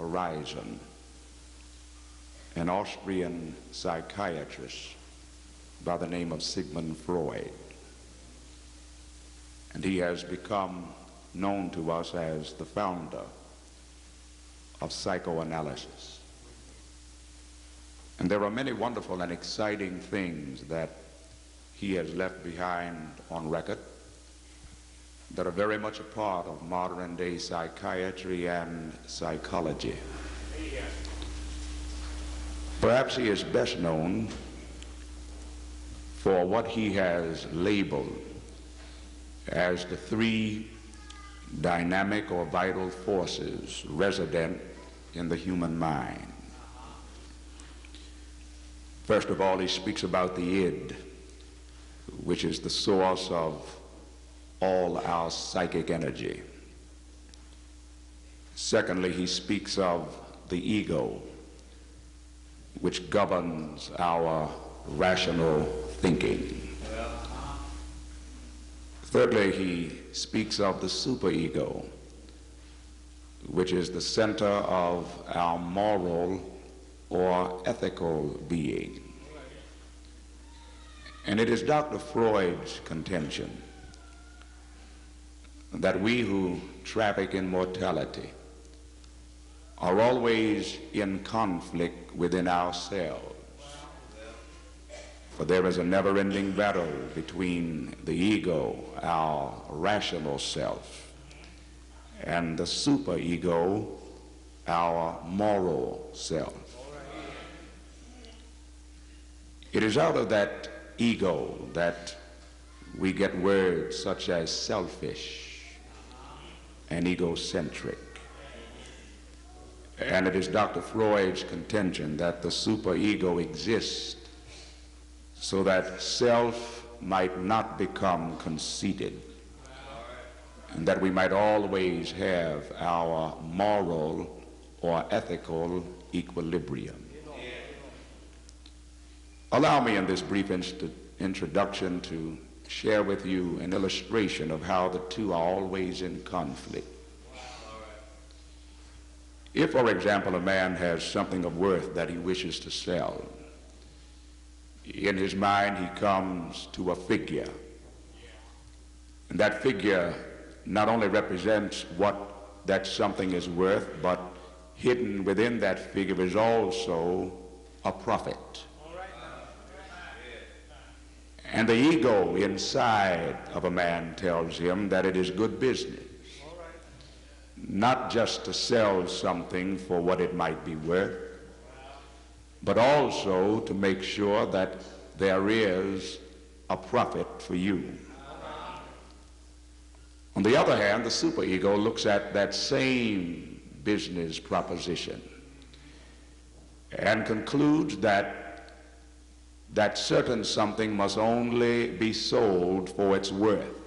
horizon, an Austrian psychiatrist by the name of Sigmund Freud. And he has become known to us as the founder of psychoanalysis. And there are many wonderful and exciting things that he has left behind on record that are very much a part of modern day psychiatry and psychology. Perhaps he is best known for what he has labeled as the three dynamic or vital forces resident in the human mind. First of all, he speaks about the id, which is the source of all our psychic energy. Secondly, he speaks of the ego, which governs our rational thinking. Thirdly, he speaks of the superego, which is the center of our moral or ethical being. And it is Dr. Freud's contention that we who traffic in mortality are always in conflict within ourselves. For there is a never-ending battle between the ego, our rational self, and the superego, our moral self. It is out of that ego that we get words such as selfish and egocentric. And it is Dr. Freud's contention that the superego exists so that self might not become conceited, and that we might always have our moral or ethical equilibrium. Allow me in this brief introduction to share with you an illustration of how the two are always in conflict. If, for example, a man has something of worth that he wishes to sell, in his mind he comes to a figure. And that figure not only represents what that something is worth, but hidden within that figure is also a profit. And the ego inside of a man tells him that it is good business, not just to sell something for what it might be worth, but also to make sure that there is a profit for you. On the other hand, the superego looks at that same business proposition and concludes that certain something must only be sold for its worth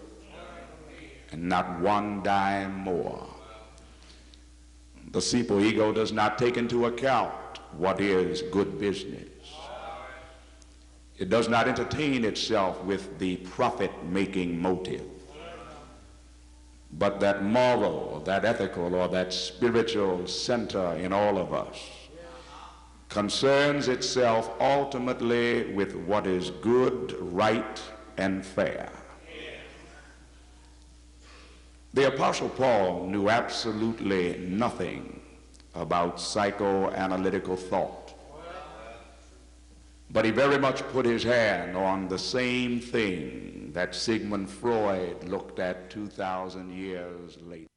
and not one dime more. The superego does not take into account what is good business. It does not entertain itself with the profit-making motive, but that moral, that ethical, or that spiritual center in all of us concerns itself ultimately with what is good, right, and fair. The Apostle Paul knew absolutely nothing about psychoanalytical thought, but he very much put his hand on the same thing that Sigmund Freud looked at 2,000 years later.